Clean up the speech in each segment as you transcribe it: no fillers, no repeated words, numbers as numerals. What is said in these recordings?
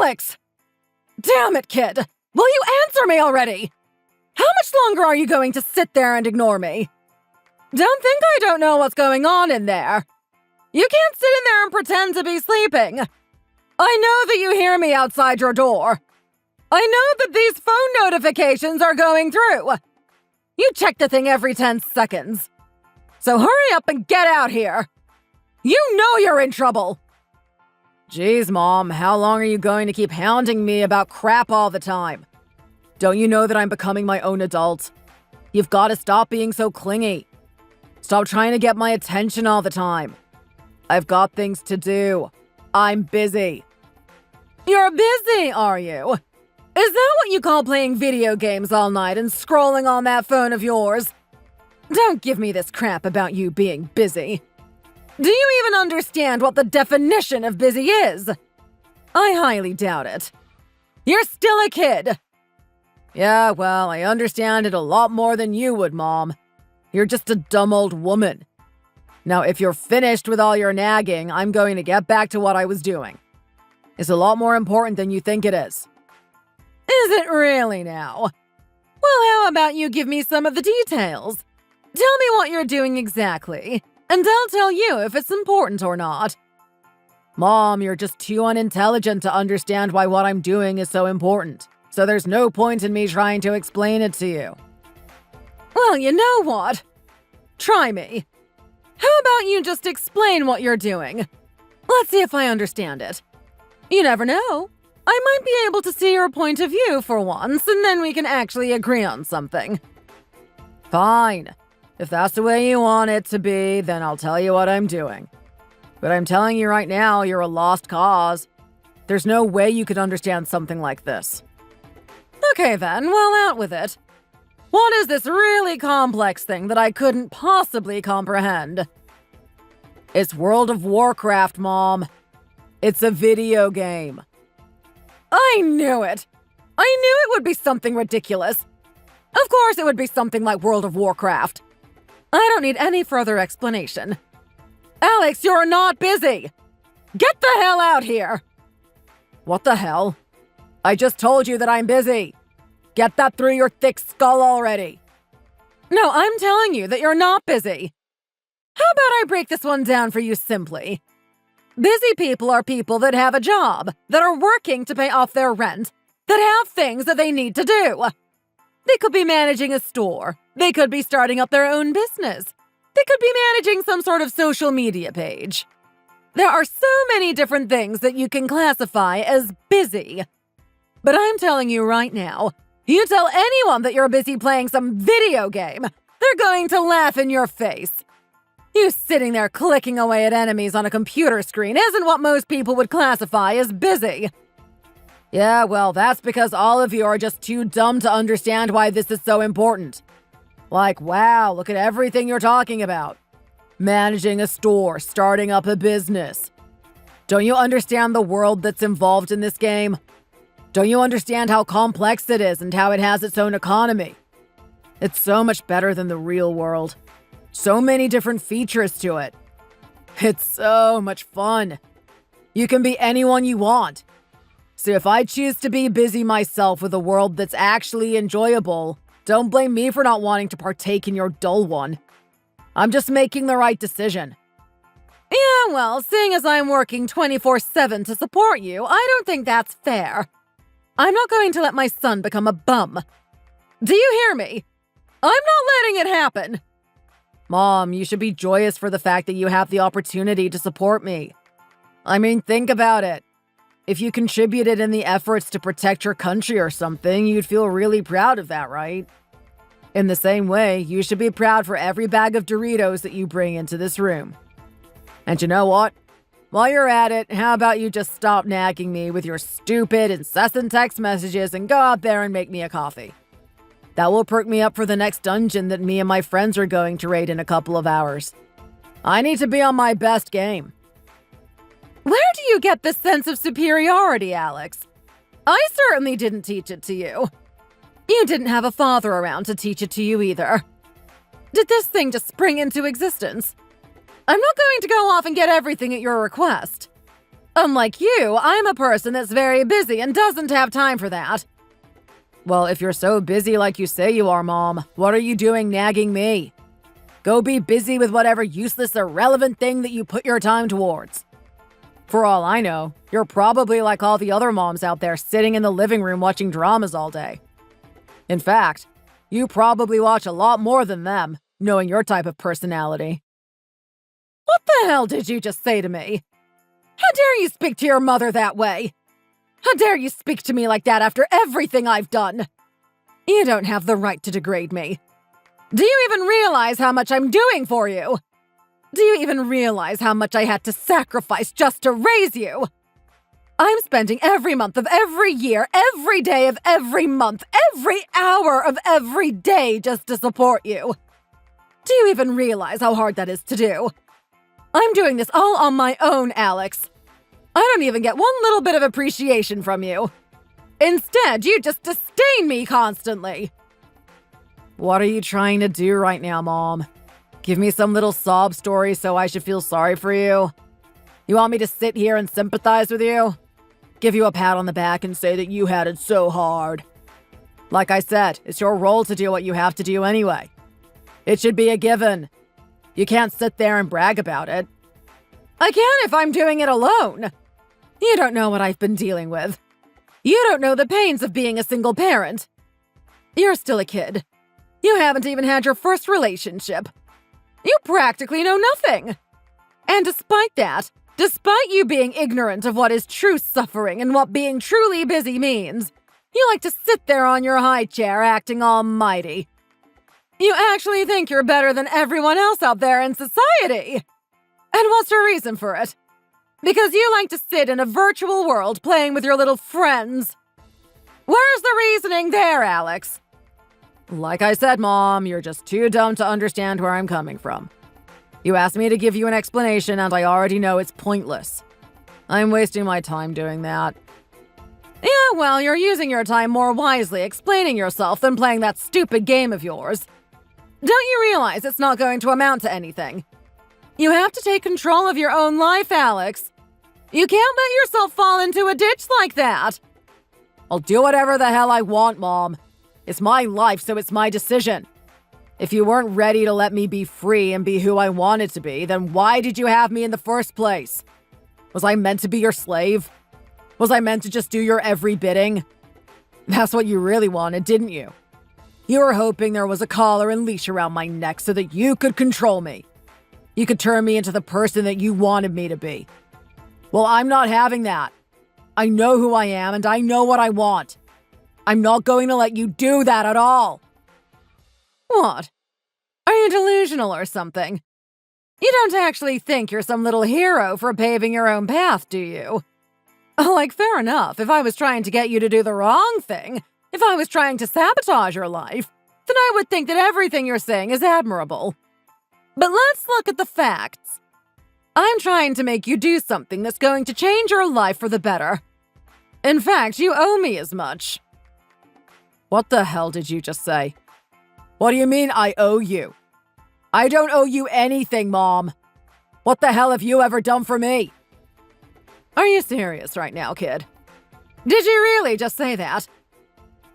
Alex! Damn it, kid! Will you answer me already? How much longer are you going to sit there and ignore me? Don't think I don't know what's going on in there. You can't sit in there and pretend to be sleeping. I know that you hear me outside your door. I know that these phone notifications are going through. You check the thing every 10 seconds. So hurry up and get out here. You know you're in trouble. Jeez, Mom, how long are you going to keep hounding me about crap all the time? Don't you know that I'm becoming my own adult? You've got to stop being so clingy. Stop trying to get my attention all the time. I've got things to do. I'm busy. You're busy, are you? Is that what you call playing video games all night and scrolling on that phone of yours? Don't give me this crap about you being busy. Do you even understand what the definition of busy is? I highly doubt it. You're still a kid. Yeah, well, I understand it a lot more than you would, Mom. You're just a dumb old woman. Now, if you're finished with all your nagging, I'm going to get back to what I was doing. It's a lot more important than you think it is. Is it really now? Well, how about you give me some of the details? Tell me what you're doing exactly, and I'll tell you if it's important or not. Mom, you're just too unintelligent to understand why what I'm doing is so important, so there's no point in me trying to explain it to you. Well, you know what? Try me. How about you just explain what you're doing? Let's see if I understand it. You never know. I might be able to see your point of view for once, and then we can actually agree on something. Fine. If that's the way you want it to be, then I'll tell you what I'm doing. But I'm telling you right now, you're a lost cause. There's no way you could understand something like this. Okay then, well, out with it. What is this really complex thing that I couldn't possibly comprehend? It's World of Warcraft, Mom. It's a video game. I knew it! I knew it would be something ridiculous. Of course it would be something like World of Warcraft. I don't need any further explanation. Alex, you're not busy! Get the hell out here! What the hell? I just told you that I'm busy. Get that through your thick skull already. No, I'm telling you that you're not busy. How about I break this one down for you simply? Busy people are people that have a job, that are working to pay off their rent, that have things that they need to do. They could be managing a store. They could be starting up their own business. They could be managing some sort of social media page. There are so many different things that you can classify as busy. But I'm telling you right now, you tell anyone that you're busy playing some video game, they're going to laugh in your face. You sitting there clicking away at enemies on a computer screen isn't what most people would classify as busy. Yeah, well, that's because all of you are just too dumb to understand why this is so important. Like, wow, look at everything you're talking about. Managing a store, starting up a business. Don't you understand the world that's involved in this game? Don't you understand how complex it is and how it has its own economy? It's so much better than the real world. So many different features to it. It's so much fun. You can be anyone you want. So if I choose to be busy myself with a world that's actually enjoyable, don't blame me for not wanting to partake in your dull one. I'm just making the right decision. Yeah, well, seeing as I'm working 24/7 to support you, I don't think that's fair. I'm not going to let my son become a bum. Do you hear me? I'm not letting it happen. Mom, you should be joyous for the fact that you have the opportunity to support me. I mean, think about it. If you contributed in the efforts to protect your country or something, you'd feel really proud of that, right? In the same way, you should be proud for every bag of Doritos that you bring into this room. And you know what? While you're at it, how about you just stop nagging me with your stupid, incessant text messages and go out there and make me a coffee. That will perk me up for the next dungeon that me and my friends are going to raid in a couple of hours. I need to be on my best game. Where do you get this sense of superiority, Alex? I certainly didn't teach it to you. You didn't have a father around to teach it to you either. Did this thing just spring into existence? I'm not going to go off and get everything at your request. Unlike you, I'm a person that's very busy and doesn't have time for that. Well, if you're so busy like you say you are, Mom, what are you doing nagging me? Go be busy with whatever useless, irrelevant thing that you put your time towards. For all I know, you're probably like all the other moms out there sitting in the living room watching dramas all day. In fact, you probably watch a lot more than them, knowing your type of personality. What the hell did you just say to me? How dare you speak to your mother that way? How dare you speak to me like that after everything I've done? You don't have the right to degrade me. Do you even realize how much I'm doing for you? Do you even realize how much I had to sacrifice just to raise you? I'm spending every month of every year, every day of every month, every hour of every day just to support you. Do you even realize how hard that is to do? I'm doing this all on my own, Alex. I don't even get one little bit of appreciation from you. Instead, you just disdain me constantly. What are you trying to do right now, Mom? Give me some little sob story so I should feel sorry for you? You want me to sit here and sympathize with you? Give you a pat on the back and say that you had it so hard? Like I said, it's your role to do what you have to do anyway. It should be a given. You can't sit there and brag about it. I can if I'm doing it alone. You don't know what I've been dealing with. You don't know the pains of being a single parent. You're still a kid. You haven't even had your first relationship. You practically know nothing. And despite that, despite you being ignorant of what is true suffering and what being truly busy means, you like to sit there on your high chair acting almighty. You actually think you're better than everyone else out there in society. And what's your reason for it? Because you like to sit in a virtual world playing with your little friends. Where's the reasoning there, Alex? Like I said, Mom, you're just too dumb to understand where I'm coming from. You asked me to give you an explanation, and I already know it's pointless. I'm wasting my time doing that. Yeah, well, you're using your time more wisely explaining yourself than playing that stupid game of yours. Don't you realize it's not going to amount to anything? You have to take control of your own life, Alex. You can't let yourself fall into a ditch like that. I'll do whatever the hell I want, Mom. It's my life, so it's my decision. If you weren't ready to let me be free and be who I wanted to be, then why did you have me in the first place? Was I meant to be your slave? Was I meant to just do your every bidding? That's what you really wanted, didn't you? You were hoping there was a collar and leash around my neck so that you could control me. You could turn me into the person that you wanted me to be. Well, I'm not having that. I know who I am and I know what I want. I'm not going to let you do that at all. What? Are you delusional or something? You don't actually think you're some little hero for paving your own path, do you? Like, fair enough, if I was trying to get you to do the wrong thing, if I was trying to sabotage your life, then I would think that everything you're saying is admirable. But let's look at the facts. I'm trying to make you do something that's going to change your life for the better. In fact, you owe me as much. What the hell did you just say? What do you mean I owe you? I don't owe you anything, Mom. What the hell have you ever done for me? Are you serious right now, kid? Did you really just say that?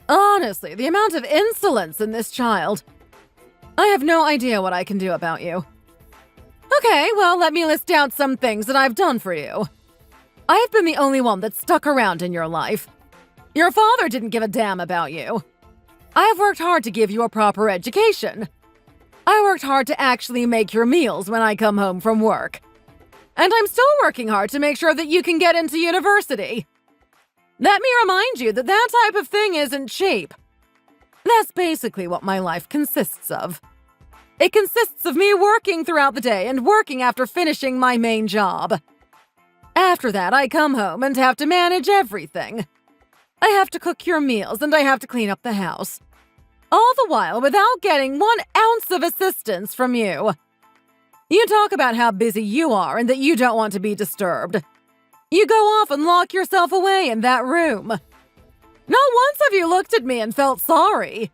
Honestly, the amount of insolence in this child. I have no idea what I can do about you. Okay, well, let me list out some things that I've done for you. I've been the only one that's stuck around in your life. Your father didn't give a damn about you. I've worked hard to give you a proper education. I worked hard to actually make your meals when I come home from work. And I'm still working hard to make sure that you can get into university. Let me remind you that that type of thing isn't cheap. That's basically what my life consists of. It consists of me working throughout the day and working after finishing my main job. After that, I come home and have to manage everything. I have to cook your meals and I have to clean up the house. All the while without getting 1 ounce of assistance from you. You talk about how busy you are and that you don't want to be disturbed. You go off and lock yourself away in that room. Not once have you looked at me and felt sorry.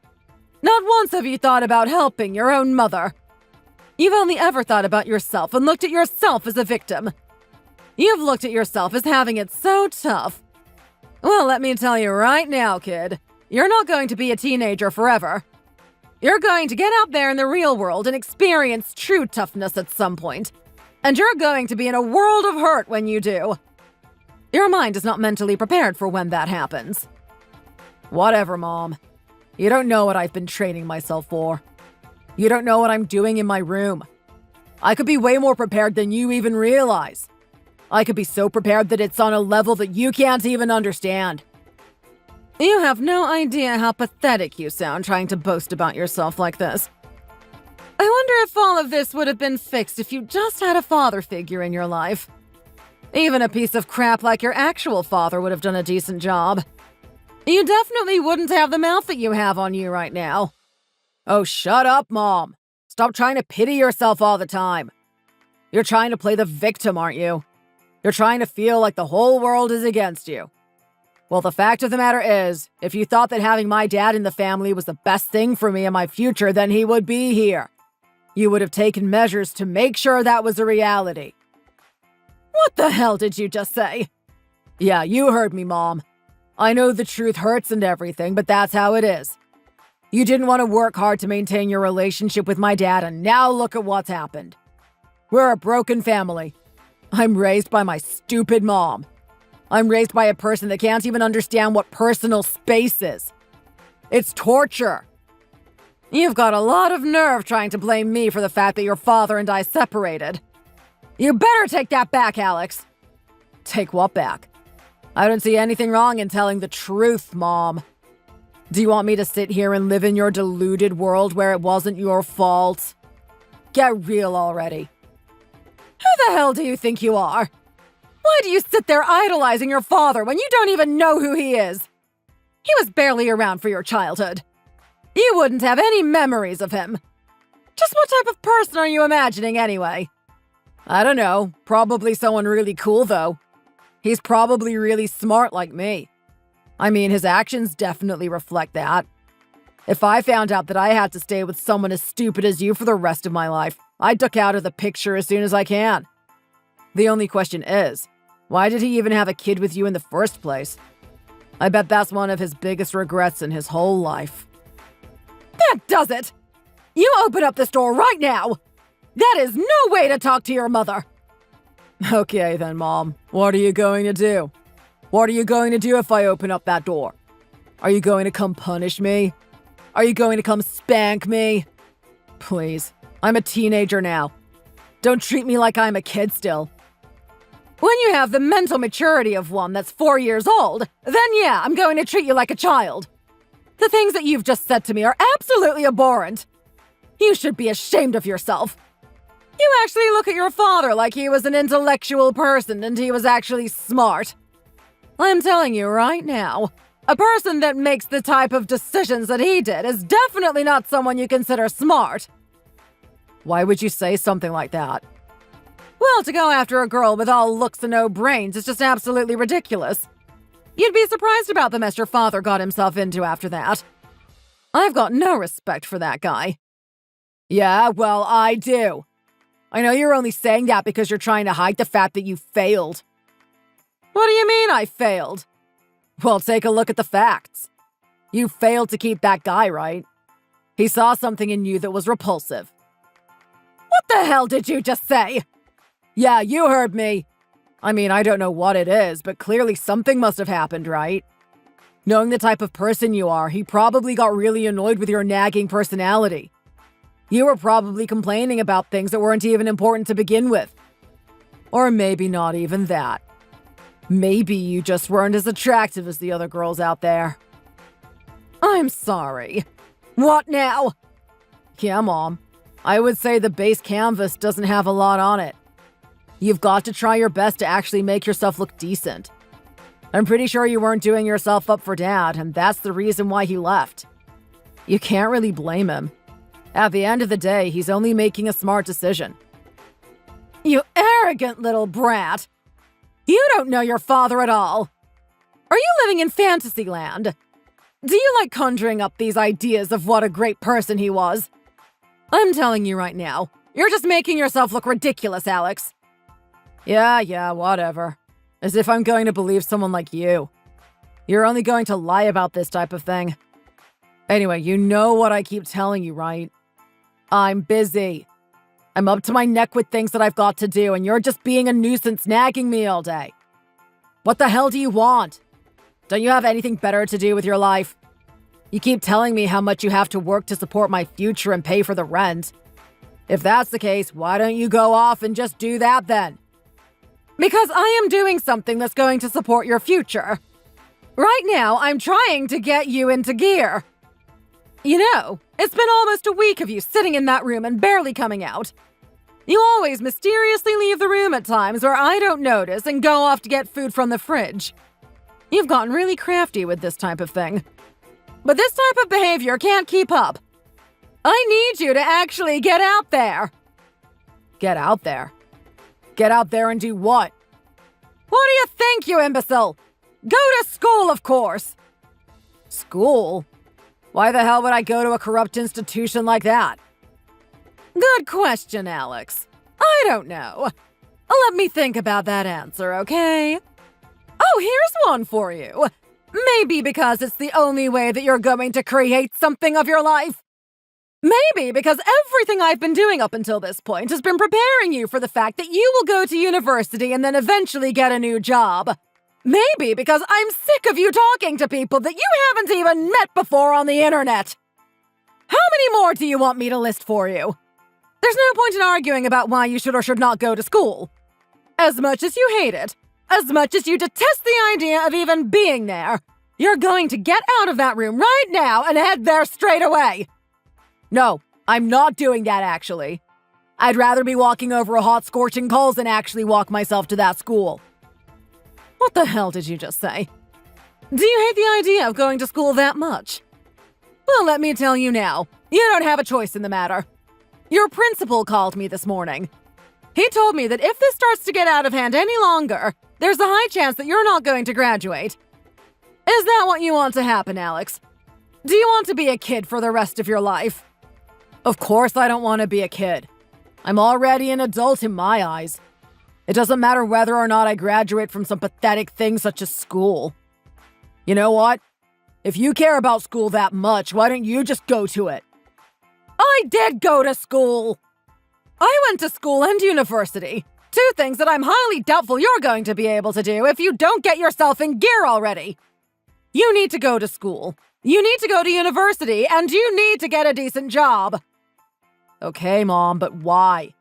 Not once have you thought about helping your own mother. You've only ever thought about yourself and looked at yourself as a victim. You've looked at yourself as having it so tough. Well, let me tell you right now, kid. You're not going to be a teenager forever. You're going to get out there in the real world and experience true toughness at some point. And you're going to be in a world of hurt when you do. Your mind is not mentally prepared for when that happens. Whatever, Mom. You don't know what I've been training myself for. You don't know what I'm doing in my room. I could be way more prepared than you even realize. I could be so prepared that it's on a level that you can't even understand. You have no idea how pathetic you sound trying to boast about yourself like this. I wonder if all of this would have been fixed if you just had a father figure in your life. Even a piece of crap like your actual father would have done a decent job. You definitely wouldn't have the mouth that you have on you right now. Oh, shut up, Mom. Stop trying to pity yourself all the time. You're trying to play the victim, aren't you? You're trying to feel like the whole world is against you. Well, the fact of the matter is, if you thought that having my dad in the family was the best thing for me and my future, then he would be here. You would have taken measures to make sure that was a reality. What the hell did you just say? Yeah, you heard me, Mom. I know the truth hurts and everything, but that's how it is. You didn't want to work hard to maintain your relationship with my dad, and now look at what's happened. We're a broken family. I'm raised by my stupid mom. I'm raised by a person that can't even understand what personal space is. It's torture. You've got a lot of nerve trying to blame me for the fact that your father and I separated. You better take that back, Alex. Take what back? I don't see anything wrong in telling the truth, Mom. Do you want me to sit here and live in your deluded world where it wasn't your fault? Get real already. Who the hell do you think you are? Why do you sit there idolizing your father when you don't even know who he is? He was barely around for your childhood. You wouldn't have any memories of him. Just what type of person are you imagining anyway? I don't know. Probably someone really cool, though. He's probably really smart like me. I mean, his actions definitely reflect that. If I found out that I had to stay with someone as stupid as you for the rest of my life, I'd duck out of the picture as soon as I can. The only question is, why did he even have a kid with you in the first place? I bet that's one of his biggest regrets in his whole life. That does it! You open up this door right now! That is no way to talk to your mother! Okay then, Mom. What are you going to do? What are you going to do if I open up that door? Are you going to come punish me? Are you going to come spank me? Please, I'm a teenager now. Don't treat me like I'm a kid still. When you have the mental maturity of one that's 4 years old, then yeah, I'm going to treat you like a child. The things that you've just said to me are absolutely abhorrent. You should be ashamed of yourself. You actually look at your father like he was an intellectual person and he was actually smart. I'm telling you right now, a person that makes the type of decisions that he did is definitely not someone you consider smart. Why would you say something like that? Well, to go after a girl with all looks and no brains is just absolutely ridiculous. You'd be surprised about the mess your father got himself into after that. I've got no respect for that guy. Yeah, well, I do. I know you're only saying that because you're trying to hide the fact that you failed. What do you mean I failed? Well, take a look at the facts. You failed to keep that guy, right? He saw something in you that was repulsive. What the hell did you just say? Yeah, you heard me. I mean, I don't know what it is, but clearly something must have happened, right? Knowing the type of person you are, he probably got really annoyed with your nagging personality. You were probably complaining about things that weren't even important to begin with. Or maybe not even that. Maybe you just weren't as attractive as the other girls out there. I'm sorry. What now? Yeah, Mom. I would say the base canvas doesn't have a lot on it. You've got to try your best to actually make yourself look decent. I'm pretty sure you weren't doing yourself up for Dad, and that's the reason why he left. You can't really blame him. At the end of the day, he's only making a smart decision. You arrogant little brat! You don't know your father at all. Are you living in Fantasyland? Do you like conjuring up these ideas of what a great person he was? I'm telling you right now, you're just making yourself look ridiculous, Alex. Yeah, whatever. As if I'm going to believe someone like you. You're only going to lie about this type of thing. Anyway, you know what I keep telling you, right? I'm busy. I'm up to my neck with things that I've got to do, and you're just being a nuisance nagging me all day. What the hell do you want? Don't you have anything better to do with your life? You keep telling me how much you have to work to support my future and pay for the rent. If that's the case, why don't you go off and just do that then? Because I am doing something that's going to support your future. Right now, I'm trying to get you into gear. You know, it's been almost a week of you sitting in that room and barely coming out. You always mysteriously leave the room at times where I don't notice and go off to get food from the fridge. You've gotten really crafty with this type of thing. But this type of behavior can't keep up. I need you to actually get out there. Get out there? Get out there and do what? What do you think, you imbecile? Go to school, of course. School? Why the hell would I go to a corrupt institution like that? Good question, Alex. I don't know. Let me think about that answer, okay? Oh, here's one for you. Maybe because it's the only way that you're going to create something of your life. Maybe because everything I've been doing up until this point has been preparing you for the fact that you will go to university and then eventually get a new job. Maybe because I'm sick of you talking to people that you haven't even met before on the internet. How many more do you want me to list for you? There's no point in arguing about why you should or should not go to school. As much as you hate it, as much as you detest the idea of even being there, you're going to get out of that room right now and head there straight away. No, I'm not doing that, actually. I'd rather be walking over a hot scorching coals than actually walk myself to that school. What the hell did you just say? Do you hate the idea of going to school that much? Well, let me tell you now, you don't have a choice in the matter. Your principal called me this morning. He told me that if this starts to get out of hand any longer, there's a high chance that you're not going to graduate. Is that what you want to happen, Alex? Do you want to be a kid for the rest of your life? Of course I don't want to be a kid. I'm already an adult in my eyes. It doesn't matter whether or not I graduate from some pathetic thing such as school. You know what? If you care about school that much, why don't you just go to it? I did go to school! I went to school and university. Two things that I'm highly doubtful you're going to be able to do if you don't get yourself in gear already. You need to go to school. You need to go to university, and you need to get a decent job. Okay, Mom, but why?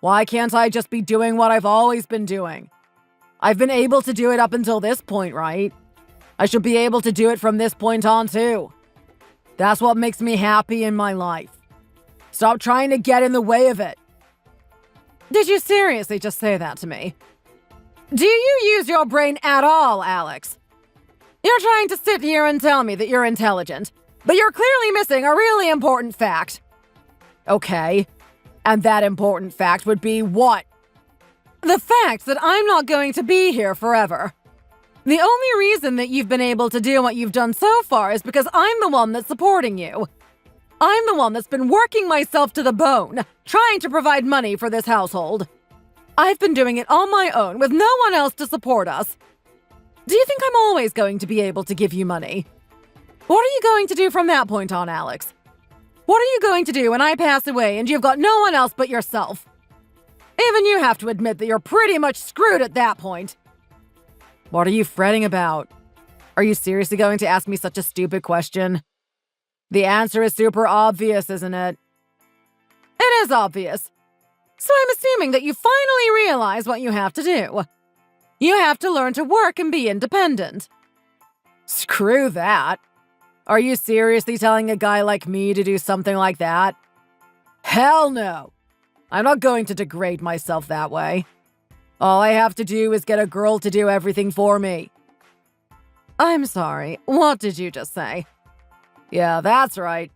Why can't I just be doing what I've always been doing? I've been able to do it up until this point, right? I should be able to do it from this point on, too. That's what makes me happy in my life. Stop trying to get in the way of it. Did you seriously just say that to me? Do you use your brain at all, Alex? You're trying to sit here and tell me that you're intelligent, but you're clearly missing a really important fact. Okay, and that important fact would be what? The fact that I'm not going to be here forever. The only reason that you've been able to do what you've done so far is because I'm the one that's supporting you. I'm the one that's been working myself to the bone, trying to provide money for this household. I've been doing it on my own with no one else to support us. Do you think I'm always going to be able to give you money? What are you going to do from that point on, Alex? What are you going to do when I pass away and you've got no one else but yourself? Even you have to admit that you're pretty much screwed at that point. What are you fretting about? Are you seriously going to ask me such a stupid question? The answer is super obvious, isn't it? It is obvious. So I'm assuming that you finally realize what you have to do. You have to learn to work and be independent. Screw that. Are you seriously telling a guy like me to do something like that? Hell no. I'm not going to degrade myself that way. All I have to do is get a girl to do everything for me. I'm sorry, what did you just say? Yeah, that's right.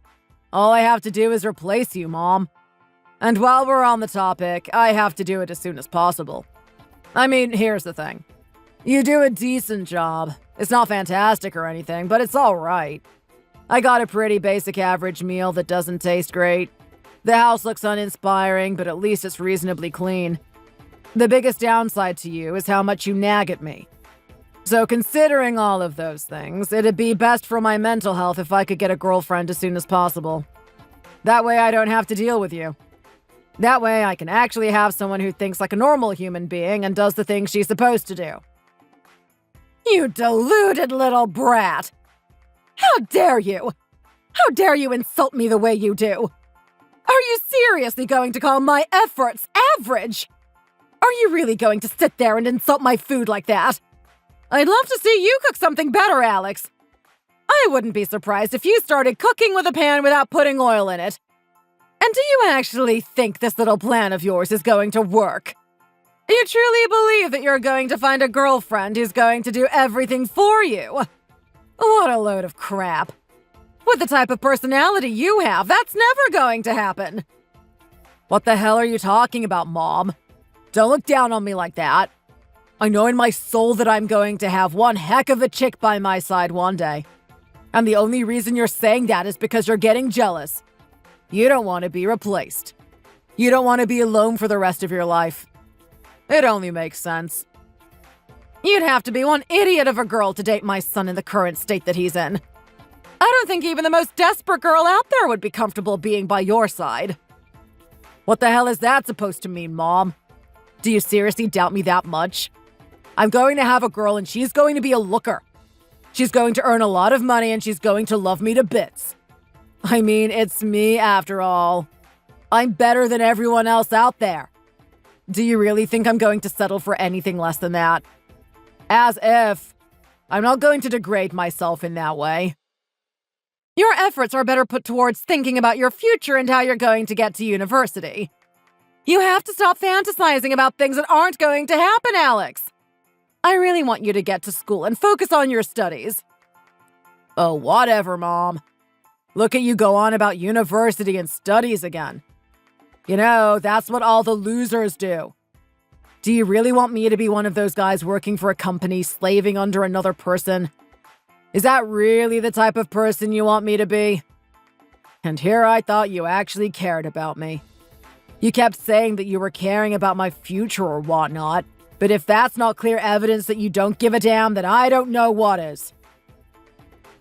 All I have to do is replace you, Mom. And while we're on the topic, I have to do it as soon as possible. I mean, here's the thing. You do a decent job. It's not fantastic or anything, but it's alright. I got a pretty basic average meal that doesn't taste great. The house looks uninspiring, but at least it's reasonably clean. The biggest downside to you is how much you nag at me. So considering all of those things, it'd be best for my mental health if I could get a girlfriend as soon as possible. That way I don't have to deal with you. That way I can actually have someone who thinks like a normal human being and does the things she's supposed to do. You deluded little brat! How dare you! How dare you insult me the way you do? Are you seriously going to call my efforts average? Are you really going to sit there and insult my food like that? I'd love to see you cook something better, Alex. I wouldn't be surprised if you started cooking with a pan without putting oil in it. And do you actually think this little plan of yours is going to work? You truly believe that you're going to find a girlfriend who's going to do everything for you? What a load of crap. With the type of personality you have, that's never going to happen. What the hell are you talking about, Mom? Don't look down on me like that. I know in my soul that I'm going to have one heck of a chick by my side one day. And the only reason you're saying that is because you're getting jealous. You don't want to be replaced. You don't want to be alone for the rest of your life. It only makes sense. You'd have to be one idiot of a girl to date my son in the current state that he's in. I don't think even the most desperate girl out there would be comfortable being by your side. What the hell is that supposed to mean, Mom? Do you seriously doubt me that much? I'm going to have a girl and she's going to be a looker. She's going to earn a lot of money and she's going to love me to bits. I mean, it's me after all. I'm better than everyone else out there. Do you really think I'm going to settle for anything less than that? As if. I'm not going to degrade myself in that way. Your efforts are better put towards thinking about your future and how you're going to get to university. You have to stop fantasizing about things that aren't going to happen, Alex. I really want you to get to school and focus on your studies. Oh, whatever, Mom. Look at you go on about university and studies again. You know, that's what all the losers do. Do you really want me to be one of those guys working for a company, slaving under another person? Is that really the type of person you want me to be? And here I thought you actually cared about me. You kept saying that you were caring about my future or whatnot, but if that's not clear evidence that you don't give a damn, then I don't know what is.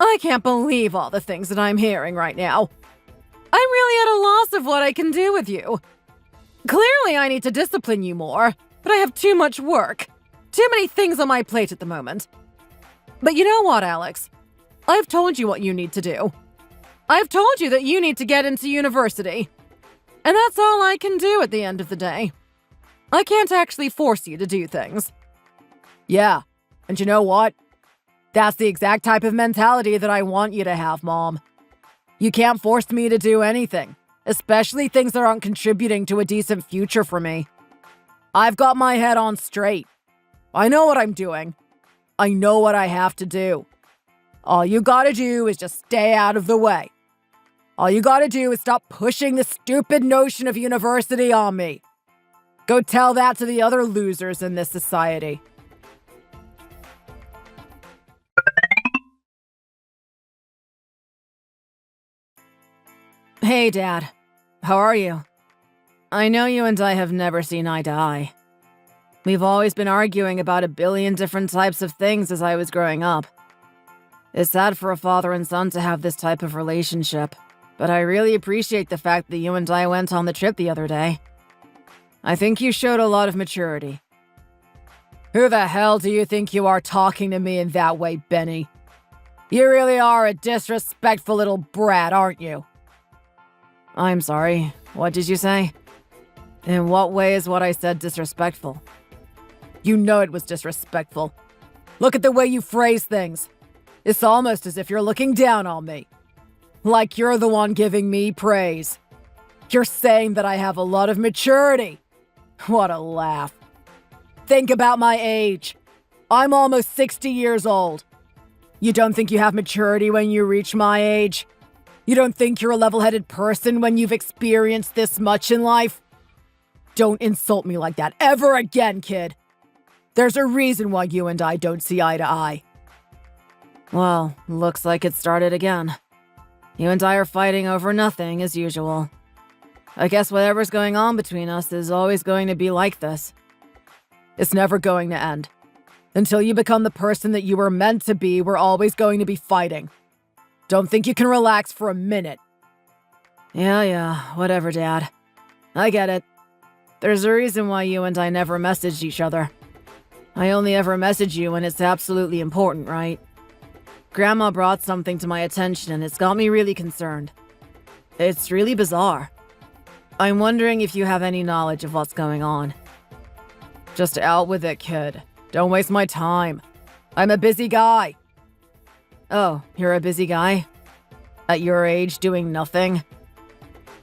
I can't believe all the things that I'm hearing right now. I'm really at a loss of what I can do with you. Clearly, I need to discipline you more, but I have too much work. Too many things on my plate at the moment. But you know what, Alex? I've told you what you need to do. I've told you that you need to get into university. And that's all I can do at the end of the day. I can't actually force you to do things. Yeah, and you know what? That's the exact type of mentality that I want you to have, Mom. You can't force me to do anything, especially things that aren't contributing to a decent future for me. I've got my head on straight. I know what I'm doing. I know what I have to do. All you gotta do is just stay out of the way. All you gotta do is stop pushing the stupid notion of university on me. Go tell that to the other losers in this society. Hey, Dad. How are you? I know you and I have never seen eye to eye. We've always been arguing about a billion different types of things as I was growing up. It's sad for a father and son to have this type of relationship, but I really appreciate the fact that you and I went on the trip the other day. I think you showed a lot of maturity. Who the hell do you think you are talking to me in that way, Benny? You really are a disrespectful little brat, aren't you? I'm sorry. What did you say? In what way is what I said disrespectful? You know it was disrespectful. Look at the way you phrase things. It's almost as if you're looking down on me. Like you're the one giving me praise. You're saying that I have a lot of maturity. What a laugh. Think about my age. I'm almost 60 years old. You don't think you have maturity when you reach my age? You don't think you're a level-headed person when you've experienced this much in life? Don't insult me like that ever again, kid. There's a reason why you and I don't see eye to eye. Well, looks like it started again. You and I are fighting over nothing, as usual. I guess whatever's going on between us is always going to be like this. It's never going to end. Until you become the person that you were meant to be, we're always going to be fighting. Don't think you can relax for a minute. Yeah, whatever, Dad. I get it. There's a reason why you and I never messaged each other. I only ever message you when it's absolutely important, right? Grandma brought something to my attention and it's got me really concerned. It's really bizarre. I'm wondering if you have any knowledge of what's going on. Just out with it, kid. Don't waste my time. I'm a busy guy. Oh, you're a busy guy? At your age, doing nothing?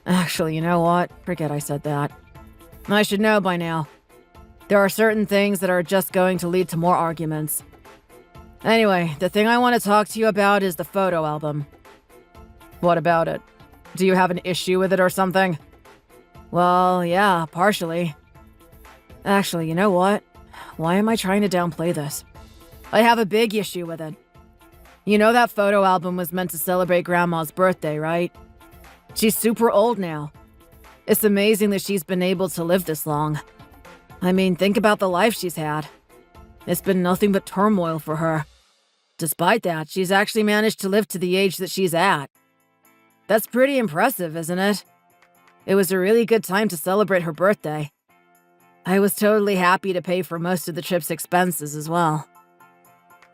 Actually, you know what? Forget I said that. I should know by now. There are certain things that are just going to lead to more arguments. Anyway, the thing I want to talk to you about is the photo album. What about it? Do you have an issue with it or something? Well, yeah, partially. Actually, you know what? Why am I trying to downplay this? I have a big issue with it. You know that photo album was meant to celebrate Grandma's birthday, right? She's super old now. It's amazing that she's been able to live this long. I mean, think about the life she's had. It's been nothing but turmoil for her. Despite that, she's actually managed to live to the age that she's at. That's pretty impressive, isn't it? It was a really good time to celebrate her birthday. I was totally happy to pay for most of the trip's expenses as well.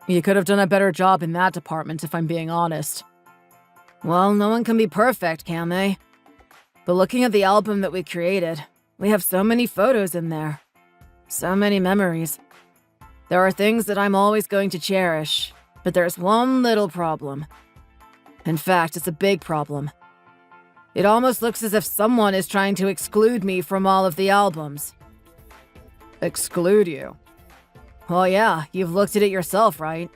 You could have done a better job in that department, if I'm being honest. Well, no one can be perfect, can they? But looking at the album that we created, we have so many photos in there. So many memories. There are things that I'm always going to cherish, but there's one little problem. In fact, it's a big problem. It almost looks as if someone is trying to exclude me from all of the albums. Exclude you? Well, yeah, you've looked at it yourself, right?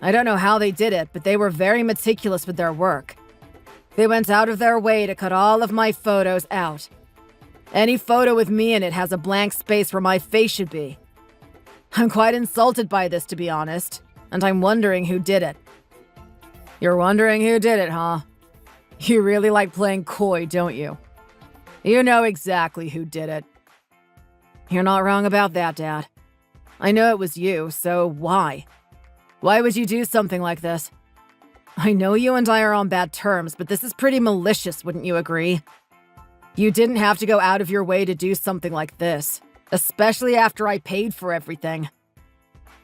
I don't know how they did it, but they were very meticulous with their work. They went out of their way to cut all of my photos out. Any photo with me in it has a blank space where my face should be. I'm quite insulted by this, to be honest, and I'm wondering who did it. You're wondering who did it, huh? You really like playing coy, don't you? You know exactly who did it. You're not wrong about that, Dad. I know it was you, so why? Why would you do something like this? I know you and I are on bad terms, but this is pretty malicious, wouldn't you agree? You didn't have to go out of your way to do something like this, especially after I paid for everything.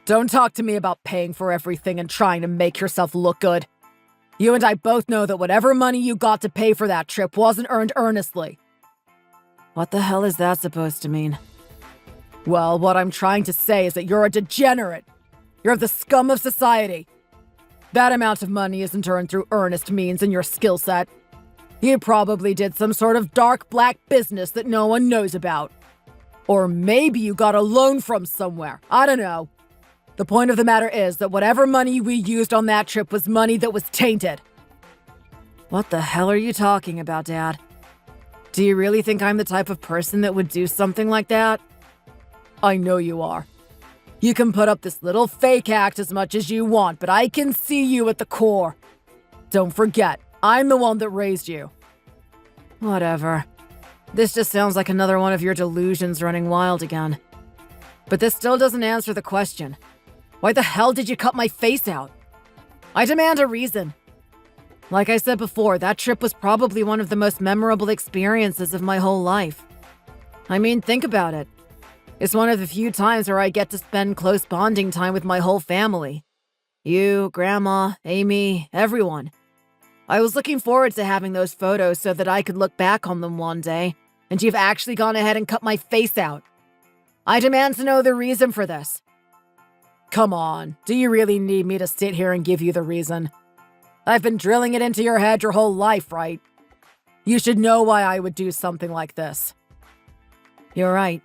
Don't talk to me about paying for everything and trying to make yourself look good. You and I both know that whatever money you got to pay for that trip wasn't earned earnestly. What the hell is that supposed to mean? Well, what I'm trying to say is that you're a degenerate. You're the scum of society. That amount of money isn't earned through earnest means in your skill set. You probably did some sort of dark black business that no one knows about. Or maybe you got a loan from somewhere. I don't know. The point of the matter is that whatever money we used on that trip was money that was tainted. What the hell are you talking about, Dad? Do you really think I'm the type of person that would do something like that? I know you are. You can put up this little fake act as much as you want, but I can see you at the core. Don't forget, I'm the one that raised you. Whatever. This just sounds like another one of your delusions running wild again. But this still doesn't answer the question. Why the hell did you cut my face out? I demand a reason. Like I said before, that trip was probably one of the most memorable experiences of my whole life. I mean, think about it. It's one of the few times where I get to spend close bonding time with my whole family. You, Grandma, Amy, everyone. I was looking forward to having those photos so that I could look back on them one day, and you've actually gone ahead and cut my face out. I demand to know the reason for this. Come on, do you really need me to sit here and give you the reason? I've been drilling it into your head your whole life, right? You should know why I would do something like this. You're right.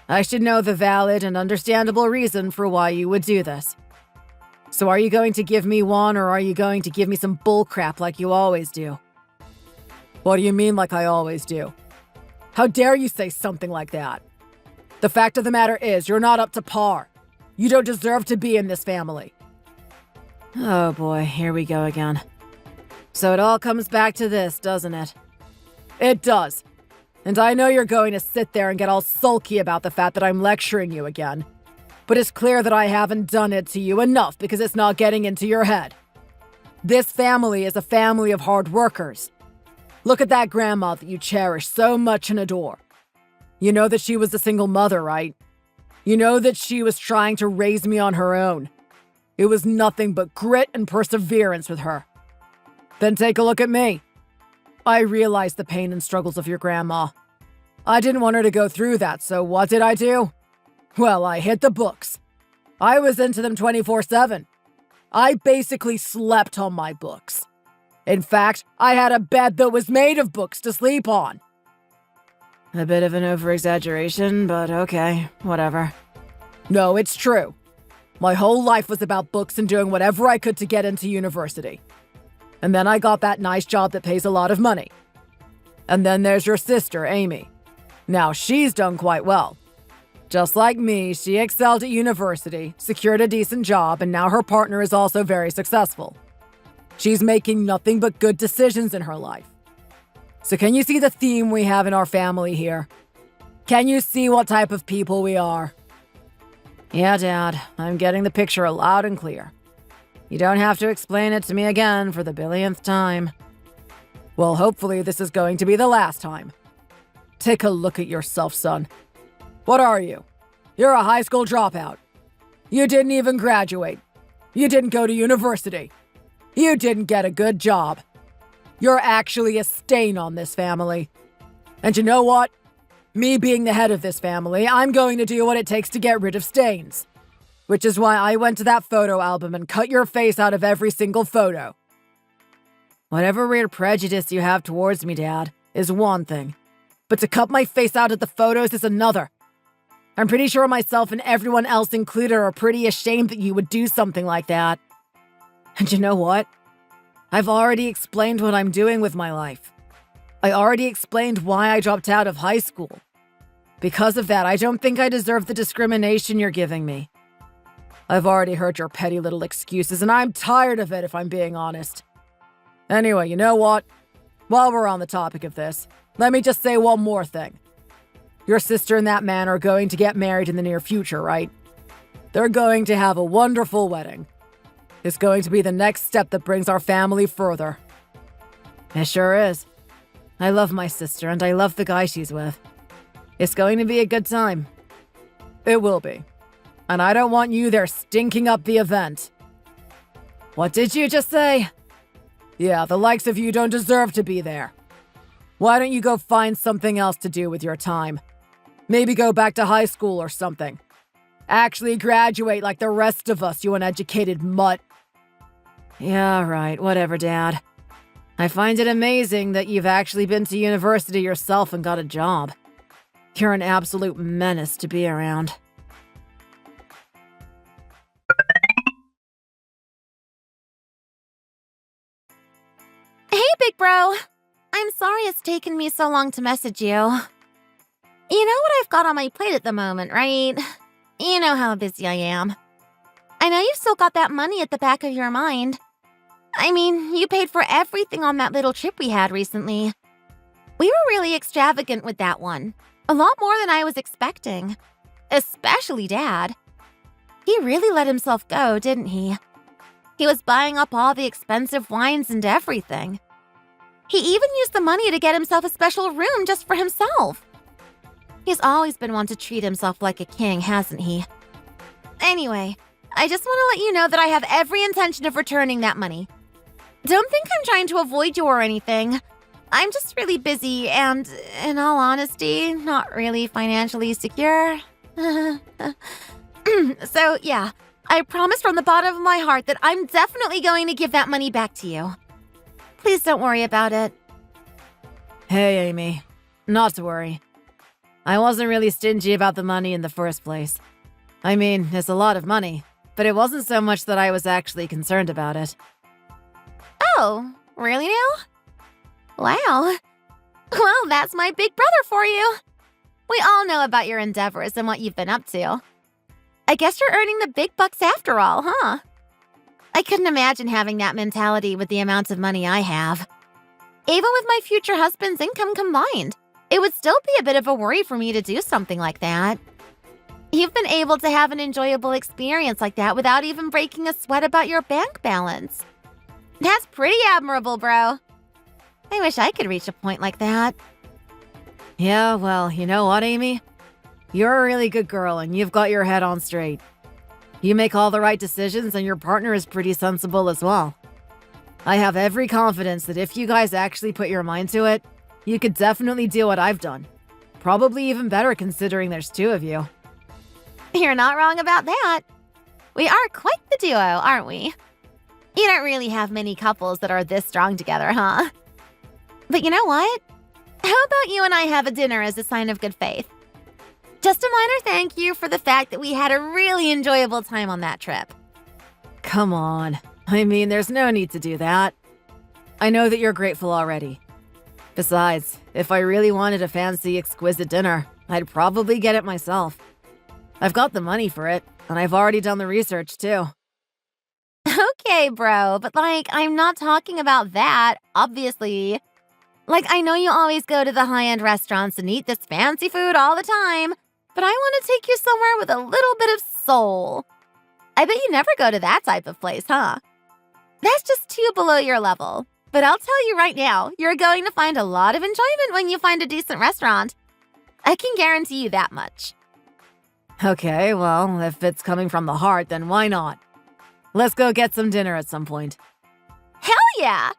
I should know the valid and understandable reason for why you would do this. So are you going to give me one, or are you going to give me some bullcrap like you always do? What do you mean like I always do? How dare you say something like that? The fact of the matter is, you're not up to par. You don't deserve to be in this family. Oh boy, here we go again. So it all comes back to this, doesn't it? It does. And I know you're going to sit there and get all sulky about the fact that I'm lecturing you again. But it's clear that I haven't done it to you enough because it's not getting into your head. This family is a family of hard workers. Look at that grandma that you cherish so much and adore. You know that she was a single mother, right? You know that she was trying to raise me on her own. It was nothing but grit and perseverance with her. Then take a look at me. I realized the pain and struggles of your grandma. I didn't want her to go through that, so what did I do? Well, I hit the books. I was into them 24/7. I basically slept on my books. In fact, I had a bed that was made of books to sleep on. A bit of an over-exaggeration, but okay, whatever. No, it's true. My whole life was about books and doing whatever I could to get into university. And then I got that nice job that pays a lot of money. And then there's your sister, Amy. Now, she's done quite well. Just like me, she excelled at university, secured a decent job, and now her partner is also very successful. She's making nothing but good decisions in her life. So can you see the theme we have in our family here? Can you see what type of people we are? Yeah, Dad, I'm getting the picture loud and clear. You don't have to explain it to me again for the billionth time. Well, hopefully this is going to be the last time. Take a look at yourself, son. What are you? You're a high school dropout. You didn't even graduate. You didn't go to university. You didn't get a good job. You're actually a stain on this family. And you know what? Me being the head of this family, I'm going to do what it takes to get rid of stains. Which is why I went to that photo album and cut your face out of every single photo. Whatever weird prejudice you have towards me, Dad, is one thing. But to cut my face out of the photos is another. I'm pretty sure myself and everyone else included are pretty ashamed that you would do something like that. And you know what? I've already explained what I'm doing with my life. I already explained why I dropped out of high school. Because of that, I don't think I deserve the discrimination you're giving me. I've already heard your petty little excuses, and I'm tired of it if I'm being honest. Anyway, you know what? While we're on the topic of this, let me just say one more thing. Your sister and that man are going to get married in the near future, right? They're going to have a wonderful wedding. It's going to be the next step that brings our family further. It sure is. I love my sister, and I love the guy she's with. It's going to be a good time. It will be. And I don't want you there stinking up the event. What did you just say? Yeah, the likes of you don't deserve to be there. Why don't you go find something else to do with your time? Maybe go back to high school or something. Actually graduate like the rest of us, you uneducated mutt. Yeah, right, whatever, Dad. I find it amazing that you've actually been to university yourself and got a job. You're an absolute menace to be around. Hey, big bro! I'm sorry it's taken me so long to message you. You know what I've got on my plate at the moment, right? You know how busy I am. I know you've still got that money at the back of your mind. I mean, you paid for everything on that little trip we had recently. We were really extravagant with that one. A lot more than I was expecting. Especially Dad. He really let himself go, didn't he? He was buying up all the expensive wines and everything. He even used the money to get himself a special room just for himself. He's always been one to treat himself like a king, hasn't he? Anyway, I just want to let you know that I have every intention of returning that money. Don't think I'm trying to avoid you or anything. I'm just really busy and, in all honesty, not really financially secure. So, yeah, I promise from the bottom of my heart that I'm definitely going to give that money back to you. Please don't worry about it. Hey, Amy. Not to worry. I wasn't really stingy about the money in the first place. I mean, it's a lot of money, but it wasn't so much that I was actually concerned about it. Oh, really now? Wow. Well, that's my big brother for you. We all know about your endeavors and what you've been up to. I guess you're earning the big bucks after all, huh? I couldn't imagine having that mentality with the amount of money I have. Even with my future husband's income combined. It would still be a bit of a worry for me to do something like that. You've been able to have an enjoyable experience like that without even breaking a sweat about your bank balance. That's pretty admirable, bro. I wish I could reach a point like that. Yeah, well, you know what, Amy? You're a really good girl and you've got your head on straight. You make all the right decisions and your partner is pretty sensible as well. I have every confidence that if you guys actually put your mind to it, you could definitely do what I've done. Probably even better considering there's two of you. You're not wrong about that. We are quite the duo, aren't we? You don't really have many couples that are this strong together, huh? But you know what? How about you and I have a dinner as a sign of good faith? Just a minor thank you for the fact that we had a really enjoyable time on that trip. Come on. I mean, there's no need to do that. I know that you're grateful already. Besides, if I really wanted a fancy, exquisite dinner, I'd probably get it myself. I've got the money for it, and I've already done the research too. Okay, bro, but I'm not talking about that, obviously. I know you always go to the high-end restaurants and eat this fancy food all the time, but I want to take you somewhere with a little bit of soul. I bet you never go to that type of place, huh? That's just too below your level. But I'll tell you right now, you're going to find a lot of enjoyment when you find a decent restaurant. I can guarantee you that much. Okay, well, if it's coming from the heart, then why not? Let's go get some dinner at some point. Hell yeah!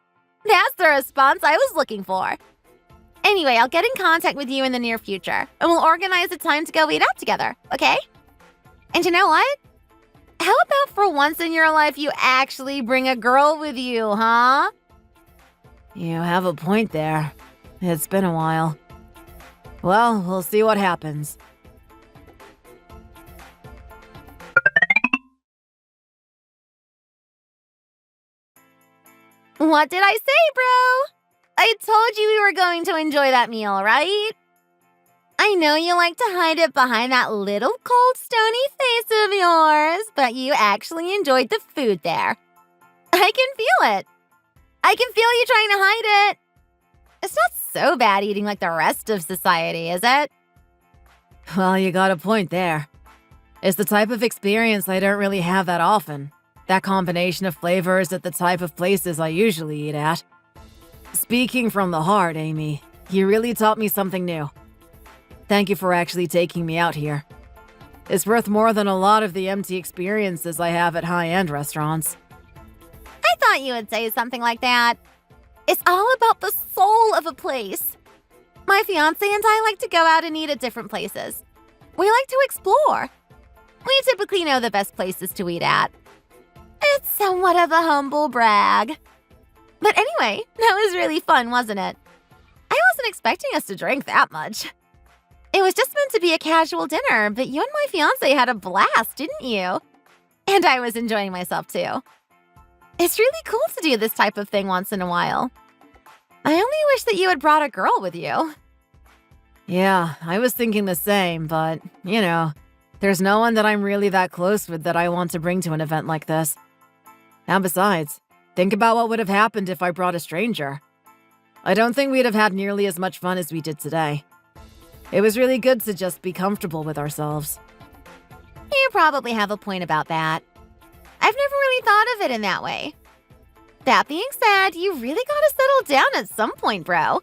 That's the response I was looking for. Anyway, I'll get in contact with you in the near future, and we'll organize a time to go eat out together, okay? And you know what? How about for once in your life you actually bring a girl with you, huh? You have a point there. It's been a while. Well, we'll see what happens. What did I say, bro? I told you we were going to enjoy that meal, right? I know you like to hide it behind that little cold, stony face of yours, but you actually enjoyed the food there. I can feel it. I can feel you trying to hide it. It's not so bad eating like the rest of society, is it? Well, you got a point there. It's the type of experience I don't really have that often. That combination of flavors at the type of places I usually eat at. Speaking from the heart, Amy, you really taught me something new. Thank you for actually taking me out here. It's worth more than a lot of the empty experiences I have at high-end restaurants. I thought you would say something like that. It's all about the soul of a place. My fiancé and I like to go out and eat at different places. We like to explore. We typically know the best places to eat at. It's somewhat of a humble brag. But anyway, that was really fun, wasn't it? I wasn't expecting us to drink that much. It was just meant to be a casual dinner, but you and my fiancé had a blast, didn't you? And I was enjoying myself too. It's really cool to do this type of thing once in a while. I only wish that you had brought a girl with you. Yeah, I was thinking the same, but, there's no one that I'm really that close with that I want to bring to an event like this. And besides, think about what would have happened if I brought a stranger. I don't think we'd have had nearly as much fun as we did today. It was really good to just be comfortable with ourselves. You probably have a point about that. I've never really thought of it in that way. That being said, you really gotta settle down at some point, bro.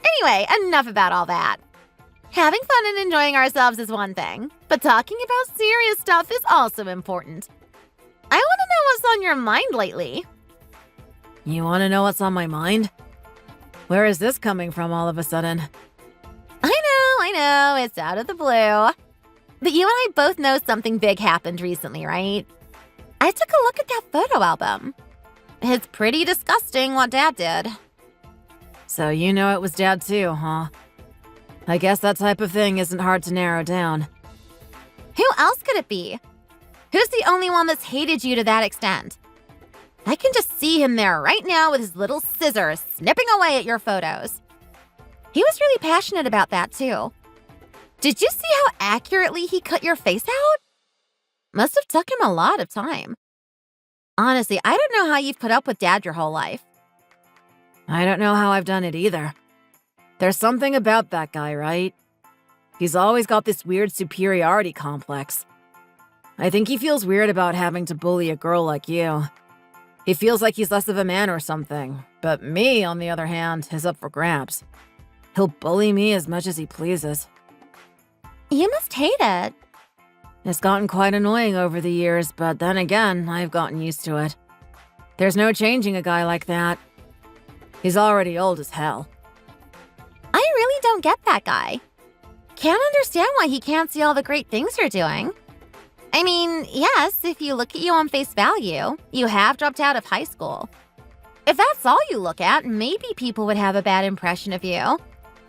Anyway, enough about all that. Having fun and enjoying ourselves is one thing, but talking about serious stuff is also important. I want to know what's on your mind lately. You want to know what's on my mind? Where is this coming from all of a sudden? I know, it's out of the blue. But you and I both know something big happened recently, right? I took a look at that photo album. It's pretty disgusting what Dad did. So you know it was Dad too, huh? I guess that type of thing isn't hard to narrow down. Who else could it be? Who's the only one that's hated you to that extent? I can just see him there right now with his little scissors snipping away at your photos. He was really passionate about that too. Did you see how accurately he cut your face out? Must have took him a lot of time. Honestly, I don't know how you've put up with Dad your whole life. I don't know how I've done it either. There's something about that guy, right? He's always got this weird superiority complex. I think he feels weird about having to bully a girl like you. He feels like he's less of a man or something, but me, on the other hand, is up for grabs. He'll bully me as much as he pleases. You must hate it. It's gotten quite annoying over the years, but then again, I've gotten used to it. There's no changing a guy like that. He's already old as hell. I really don't get that guy. Can't understand why he can't see all the great things you're doing. I mean, yes, if you look at you on face value, you have dropped out of high school. If that's all you look at, maybe people would have a bad impression of you.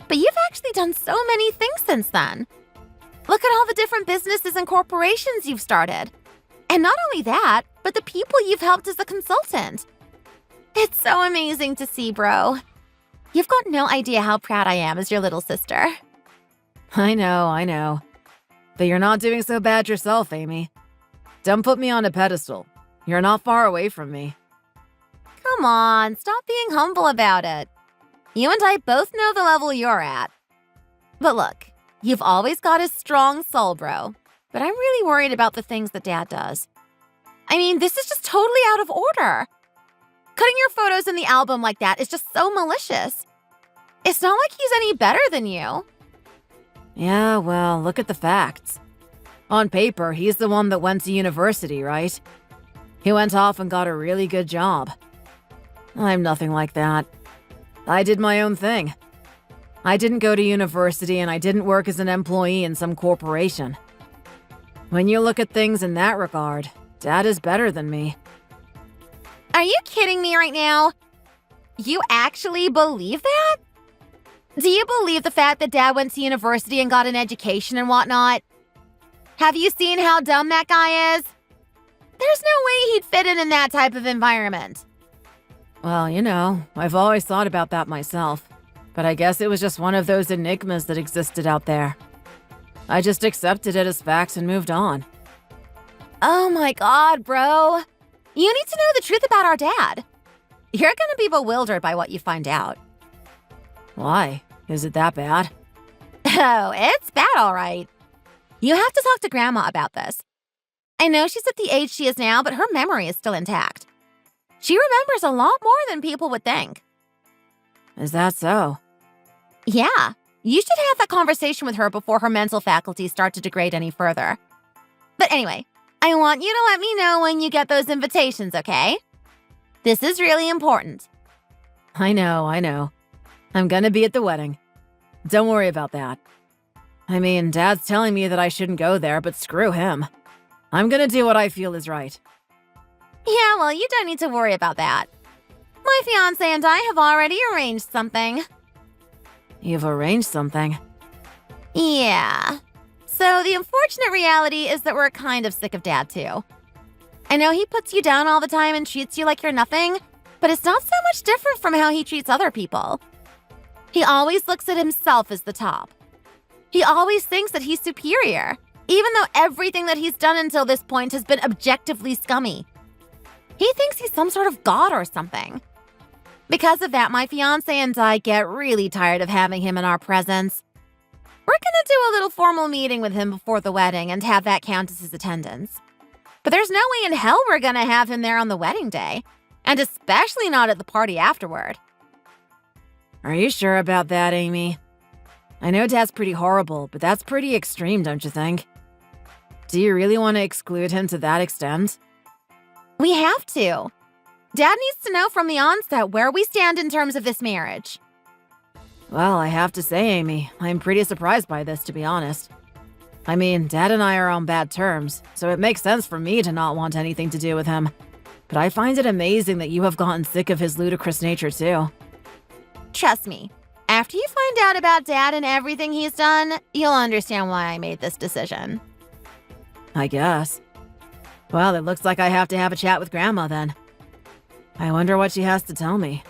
But you've actually done so many things since then. Look at all the different businesses and corporations you've started. And not only that, but the people you've helped as a consultant. It's so amazing to see, bro. You've got no idea how proud I am as your little sister. I know. But you're not doing so bad yourself, Amy. Don't put me on a pedestal. You're not far away from me. Come on, stop being humble about it. You and I both know the level you're at. But look, you've always got a strong soul, bro. But I'm really worried about the things that Dad does. I mean, this is just totally out of order. Putting your photos in the album like that is just so malicious. It's not like he's any better than you. Yeah, well, look at the facts. On paper, he's the one that went to university, right? He went off and got a really good job. I'm nothing like that. I did my own thing. I didn't go to university and I didn't work as an employee in some corporation. When you look at things in that regard, Dad is better than me. Are you kidding me right now? You actually believe that? Do you believe the fact that Dad went to university and got an education and whatnot? Have you seen how dumb that guy is? There's no way he'd fit in that type of environment. Well, I've always thought about that myself. But I guess it was just one of those enigmas that existed out there. I just accepted it as facts and moved on. Oh my god, bro. You need to know the truth about our dad. You're gonna be bewildered by what you find out. Why? Is it that bad? Oh, it's bad, all right. You have to talk to Grandma about this. I know she's at the age she is now, but her memory is still intact. She remembers a lot more than people would think. Is that so? Yeah. You should have that conversation with her before her mental faculties start to degrade any further. But anyway, I want you to let me know when you get those invitations, okay? This is really important. I know. I'm gonna be at the wedding. Don't worry about that. I mean, Dad's telling me that I shouldn't go there, but screw him. I'm gonna do what I feel is right. Yeah, well, you don't need to worry about that. My fiancé and I have already arranged something. You've arranged something? Yeah. So the unfortunate reality is that we're kind of sick of Dad, too. I know he puts you down all the time and treats you like you're nothing, but it's not so much different from how he treats other people. He always looks at himself as the top. He always thinks that he's superior, even though everything that he's done until this point has been objectively scummy. He thinks he's some sort of god or something. Because of that, my fiancé and I get really tired of having him in our presence. We're gonna do a little formal meeting with him before the wedding and have that count as his attendance. But there's no way in hell we're gonna have him there on the wedding day, and especially not at the party afterward. Are you sure about that, Amy? I know Dad's pretty horrible, but that's pretty extreme, don't you think? Do you really want to exclude him to that extent? We have to. Dad needs to know from the onset where we stand in terms of this marriage. Well, I have to say, Amy, I'm pretty surprised by this, to be honest. I mean, Dad and I are on bad terms, so it makes sense for me to not want anything to do with him. But I find it amazing that you have gotten sick of his ludicrous nature, too. Trust me, after you find out about Dad and everything he's done, you'll understand why I made this decision. I guess. Well, it looks like I have to have a chat with Grandma then. I wonder what she has to tell me.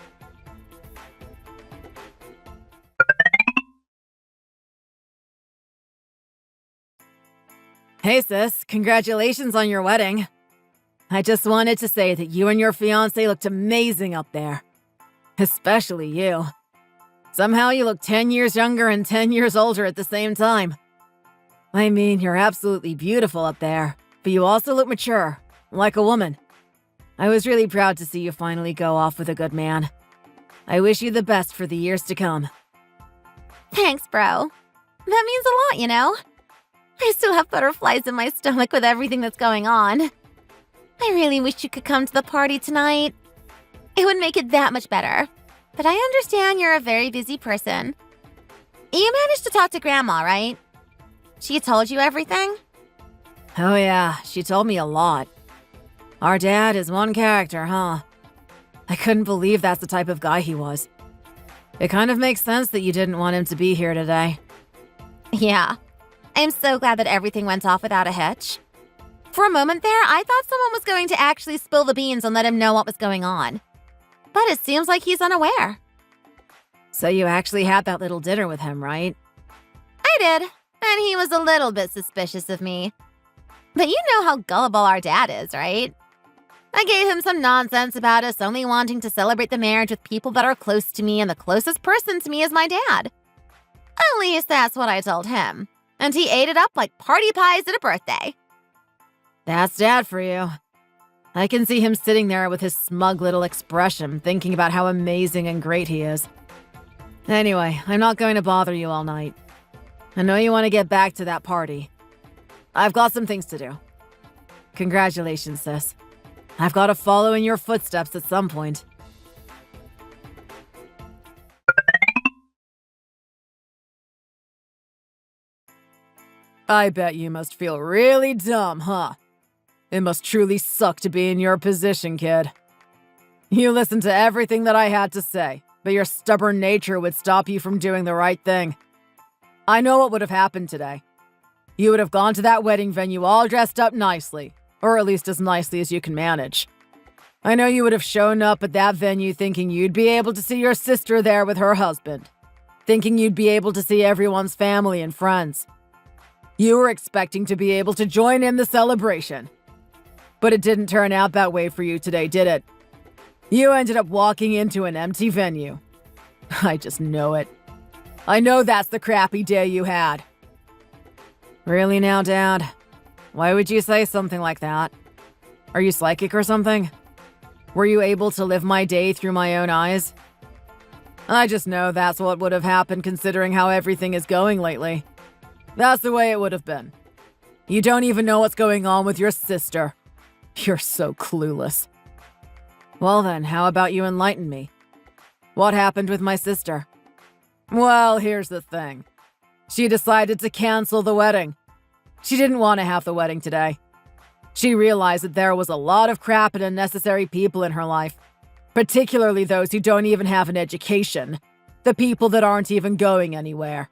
Hey sis, congratulations on your wedding. I just wanted to say that you and your fiancé looked amazing up there. Especially you. Somehow you look 10 years younger and 10 years older at the same time. I mean, you're absolutely beautiful up there, but you also look mature, like a woman. I was really proud to see you finally go off with a good man. I wish you the best for the years to come. Thanks, bro. That means a lot, you know? I still have butterflies in my stomach with everything that's going on. I really wish you could come to the party tonight. It would make it that much better. But I understand you're a very busy person. You managed to talk to Grandma, right? She told you everything? Oh yeah, she told me a lot. Our dad is one character, huh? I couldn't believe that's the type of guy he was. It kind of makes sense that you didn't want him to be here today. Yeah. I'm so glad that everything went off without a hitch. For a moment there, I thought someone was going to actually spill the beans and let him know what was going on. But it seems like he's unaware. So you actually had that little dinner with him, right? I did, and he was a little bit suspicious of me. But you know how gullible our dad is, right? I gave him some nonsense about us only wanting to celebrate the marriage with people that are close to me, and the closest person to me is my dad. At least that's what I told him. And he ate it up like party pies at a birthday. That's Dad for you. I can see him sitting there with his smug little expression, thinking about how amazing and great he is. Anyway, I'm not going to bother you all night. I know you want to get back to that party. I've got some things to do. Congratulations, sis. I've got to follow in your footsteps at some point. I bet you must feel really dumb, huh? It must truly suck to be in your position, kid. You listened to everything that I had to say, but your stubborn nature would stop you from doing the right thing. I know what would have happened today. You would have gone to that wedding venue all dressed up nicely, or at least as nicely as you can manage. I know you would have shown up at that venue thinking you'd be able to see your sister there with her husband, thinking you'd be able to see everyone's family and friends. You were expecting to be able to join in the celebration. But it didn't turn out that way for you today, did it? You ended up walking into an empty venue. I just know it. I know that's the crappy day you had. Really now, Dad? Why would you say something like that? Are you psychic or something? Were you able to live my day through my own eyes? I just know that's what would have happened considering how everything is going lately. That's the way it would have been. You don't even know what's going on with your sister. You're so clueless. Well then, how about you enlighten me? What happened with my sister? Well, here's the thing. She decided to cancel the wedding. She didn't want to have the wedding today. She realized that there was a lot of crap and unnecessary people in her life, particularly those who don't even have an education, the people that aren't even going anywhere.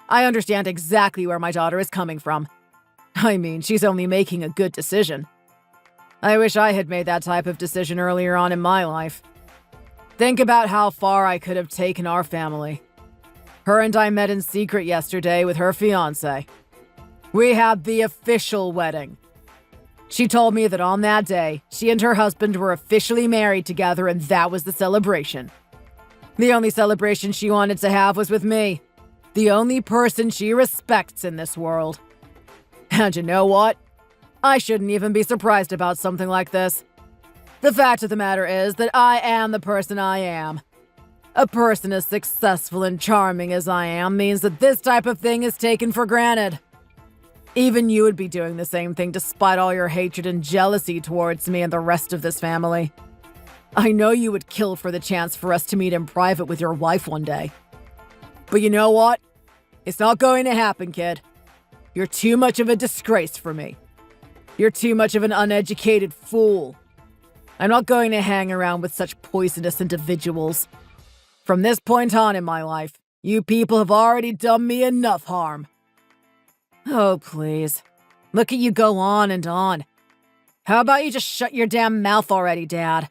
I understand exactly where my daughter is coming from. I mean, she's only making a good decision. I wish I had made that type of decision earlier on in my life. Think about how far I could have taken our family. Her and I met in secret yesterday with her fiancé. We had the official wedding. She told me that on that day, she and her husband were officially married together, and that was the celebration. The only celebration she wanted to have was with me, the only person she respects in this world. And you know what? I shouldn't even be surprised about something like this. The fact of the matter is that I am the person I am. A person as successful and charming as I am means that this type of thing is taken for granted. Even you would be doing the same thing despite all your hatred and jealousy towards me and the rest of this family. I know you would kill for the chance for us to meet in private with your wife one day. But you know what? It's not going to happen, kid. You're too much of a disgrace for me. You're too much of an uneducated fool. I'm not going to hang around with such poisonous individuals. From this point on in my life, you people have already done me enough harm. Oh, please. Look at you go on and on. How about you just shut your damn mouth already, Dad?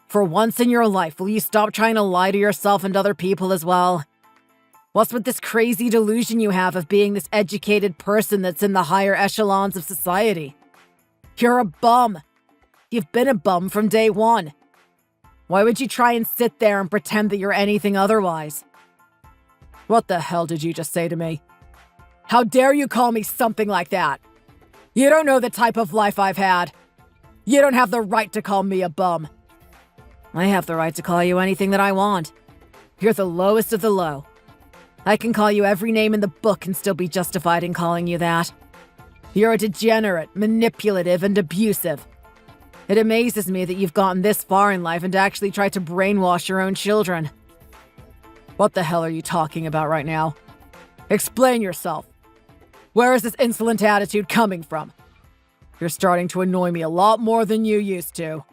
For once in your life, will you stop trying to lie to yourself and other people as well? What's with this crazy delusion you have of being this educated person that's in the higher echelons of society? You're a bum. You've been a bum from day one. Why would you try and sit there and pretend that you're anything otherwise? What the hell did you just say to me? How dare you call me something like that? You don't know the type of life I've had. You don't have the right to call me a bum. I have the right to call you anything that I want. You're the lowest of the low. I can call you every name in the book and still be justified in calling you that. You're a degenerate, manipulative, and abusive. It amazes me that you've gotten this far in life and actually tried to brainwash your own children. What the hell are you talking about right now? Explain yourself. Where is this insolent attitude coming from? You're starting to annoy me a lot more than you used to.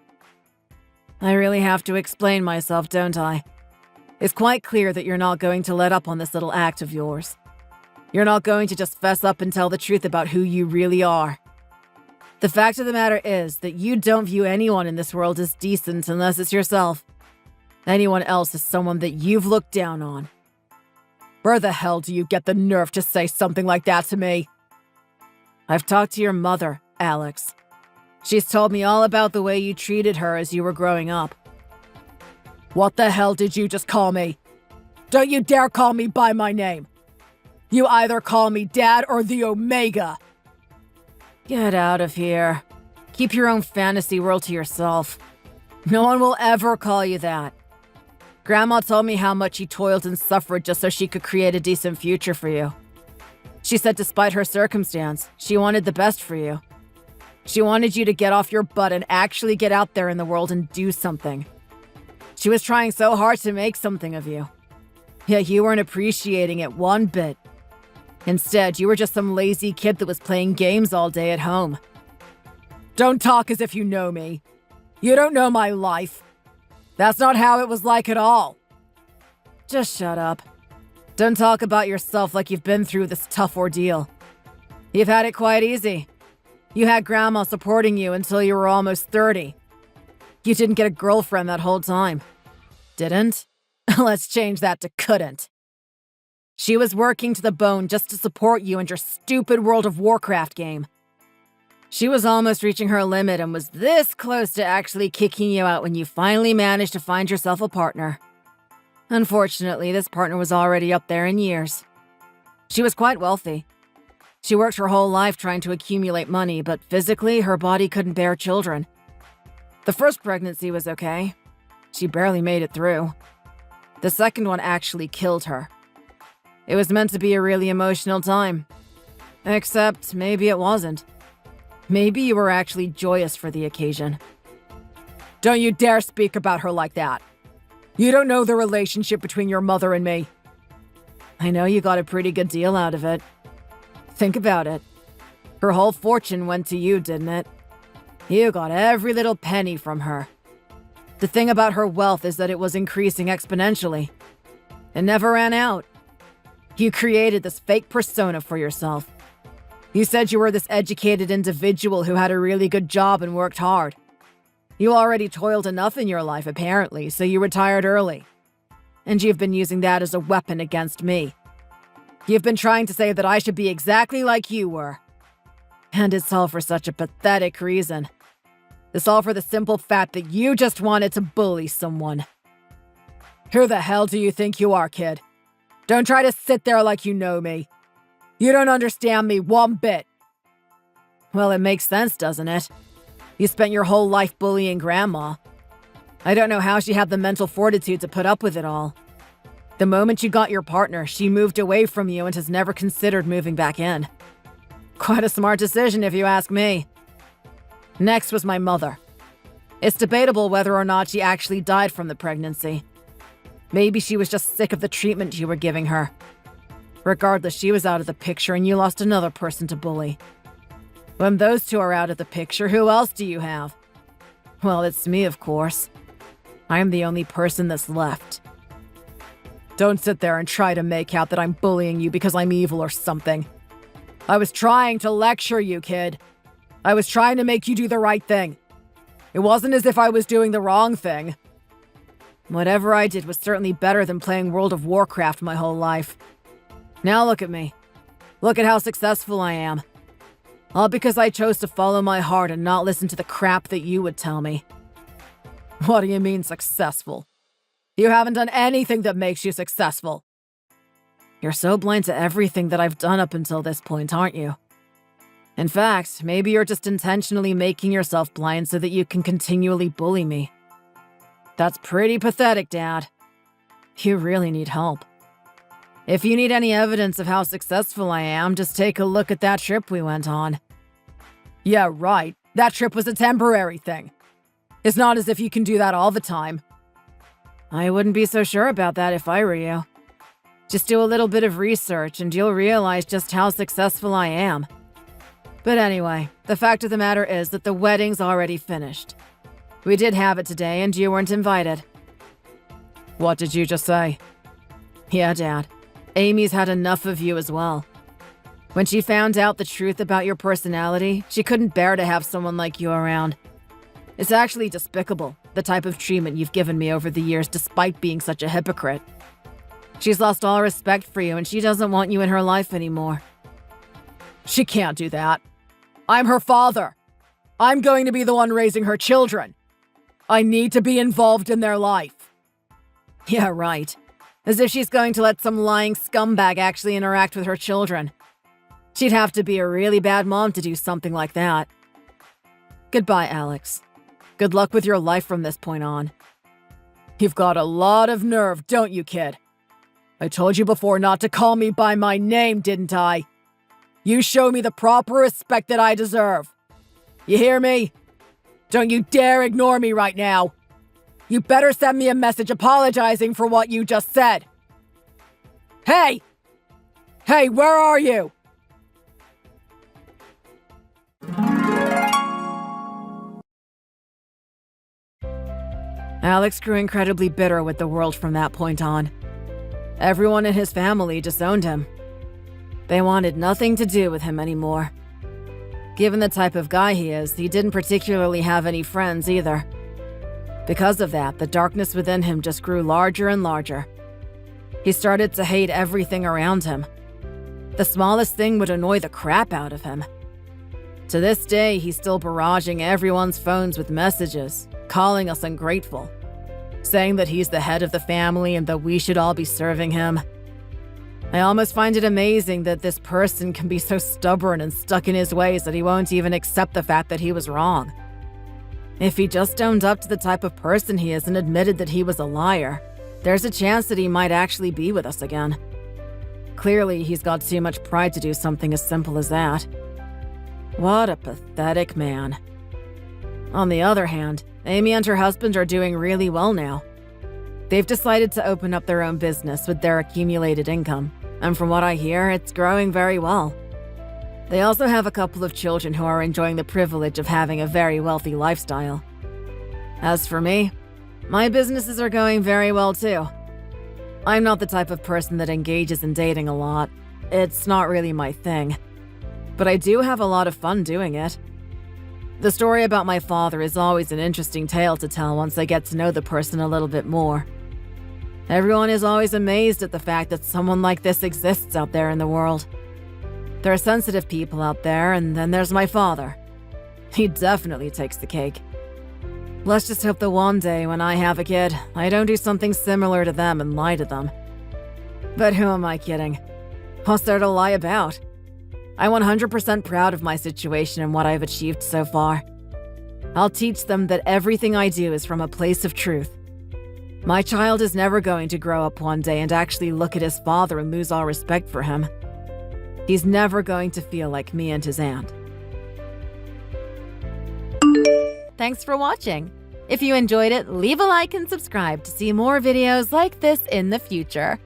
I really have to explain myself, don't I? It's quite clear that you're not going to let up on this little act of yours. You're not going to just fess up and tell the truth about who you really are. The fact of the matter is that you don't view anyone in this world as decent unless it's yourself. Anyone else is someone that you've looked down on. Where the hell do you get the nerve to say something like that to me? I've talked to your mother, Alex. She's told me all about the way you treated her as you were growing up. What the hell did you just call me? Don't you dare call me by my name. You either call me Dad or the Omega. Get out of here. Keep your own fantasy world to yourself. No one will ever call you that. Grandma told me how much you toiled and suffered just so she could create a decent future for you. She said despite her circumstance, she wanted the best for you. She wanted you to get off your butt and actually get out there in the world and do something. She was trying so hard to make something of you. Yet you weren't appreciating it one bit. Instead, you were just some lazy kid that was playing games all day at home. Don't talk as if you know me. You don't know my life. That's not how it was like at all. Just shut up. Don't talk about yourself like you've been through this tough ordeal. You've had it quite easy. You had Grandma supporting you until you were almost 30. You didn't get a girlfriend that whole time. Didn't? Let's change that to couldn't. She was working to the bone just to support you and your stupid World of Warcraft game. She was almost reaching her limit and was this close to actually kicking you out when you finally managed to find yourself a partner. Unfortunately, this partner was already up there in years. She was quite wealthy. She worked her whole life trying to accumulate money, but physically, her body couldn't bear children. The first pregnancy was okay. She barely made it through. The second one actually killed her. It was meant to be a really emotional time. Except maybe it wasn't. Maybe you were actually joyous for the occasion. Don't you dare speak about her like that. You don't know the relationship between your mother and me. I know you got a pretty good deal out of it. Think about it. Her whole fortune went to you, didn't it? You got every little penny from her. The thing about her wealth is that it was increasing exponentially. It never ran out. You created this fake persona for yourself. You said you were this educated individual who had a really good job and worked hard. You already toiled enough in your life, apparently, so you retired early. And you've been using that as a weapon against me. You've been trying to say that I should be exactly like you were. And it's all for such a pathetic reason. It's all for the simple fact that you just wanted to bully someone. Who the hell do you think you are, kid? Don't try to sit there like you know me. You don't understand me one bit. Well, it makes sense, doesn't it? You spent your whole life bullying Grandma. I don't know how she had the mental fortitude to put up with it all. The moment you got your partner, she moved away from you and has never considered moving back in. Quite a smart decision, if you ask me. Next was my mother. It's debatable whether or not she actually died from the pregnancy. Maybe she was just sick of the treatment you were giving her. Regardless, she was out of the picture and you lost another person to bully. When those two are out of the picture, who else do you have? Well, it's me, of course. I'm the only person that's left. Don't sit there and try to make out that I'm bullying you because I'm evil or something. I was trying to lecture you, kid. I was trying to make you do the right thing. It wasn't as if I was doing the wrong thing. Whatever I did was certainly better than playing World of Warcraft my whole life. Now look at me. Look at how successful I am. All because I chose to follow my heart and not listen to the crap that you would tell me. What do you mean successful? You haven't done anything that makes you successful. You're so blind to everything that I've done up until this point, aren't you? In fact, maybe you're just intentionally making yourself blind so that you can continually bully me. That's pretty pathetic, Dad. You really need help. If you need any evidence of how successful I am, just take a look at that trip we went on. Yeah, right. That trip was a temporary thing. It's not as if you can do that all the time. I wouldn't be so sure about that if I were you. Just do a little bit of research and you'll realize just how successful I am. But anyway, the fact of the matter is that the wedding's already finished. We did have it today and you weren't invited. What did you just say? Yeah, Dad. Amy's had enough of you as well. When she found out the truth about your personality, she couldn't bear to have someone like you around. It's actually despicable, the type of treatment you've given me over the years despite being such a hypocrite. She's lost all respect for you and she doesn't want you in her life anymore. She can't do that. I'm her father. I'm going to be the one raising her children. I need to be involved in their life. Yeah, right. As if she's going to let some lying scumbag actually interact with her children. She'd have to be a really bad mom to do something like that. Goodbye, Alex. Good luck with your life from this point on. You've got a lot of nerve, don't you, kid? I told you before not to call me by my name, didn't I? You show me the proper respect that I deserve. You hear me? Don't you dare ignore me right now. You better send me a message apologizing for what you just said. Hey! Hey, where are you? Alex grew incredibly bitter with the world from that point on. Everyone in his family disowned him. They wanted nothing to do with him anymore. Given the type of guy he is, he didn't particularly have any friends either. Because of that, the darkness within him just grew larger and larger. He started to hate everything around him. The smallest thing would annoy the crap out of him. To this day, he's still barraging everyone's phones with messages, calling us ungrateful, saying that he's the head of the family and that we should all be serving him. I almost find it amazing that this person can be so stubborn and stuck in his ways that he won't even accept the fact that he was wrong. If he just owned up to the type of person he is and admitted that he was a liar, there's a chance that he might actually be with us again. Clearly, he's got too much pride to do something as simple as that. What a pathetic man. On the other hand, Amy and her husband are doing really well now. They've decided to open up their own business with their accumulated income, and from what I hear, it's growing very well. They also have a couple of children who are enjoying the privilege of having a very wealthy lifestyle. As for me, my businesses are going very well too. I'm not the type of person that engages in dating a lot. It's not really my thing. But I do have a lot of fun doing it. The story about my father is always an interesting tale to tell once I get to know the person a little bit more. Everyone is always amazed at the fact that someone like this exists out there in the world. There are sensitive people out there, and then there's my father. He definitely takes the cake. Let's just hope that one day when I have a kid, I don't do something similar to them and lie to them. But who am I kidding? What's there to lie about? I'm 100% proud of my situation and what I've achieved so far. I'll teach them that everything I do is from a place of truth. My child is never going to grow up one day and actually look at his father and lose all respect for him. He's never going to feel like me and his aunt. Thanks for watching. If you enjoyed it, leave a like and subscribe to see more videos like this in the future.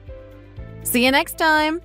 See you next time!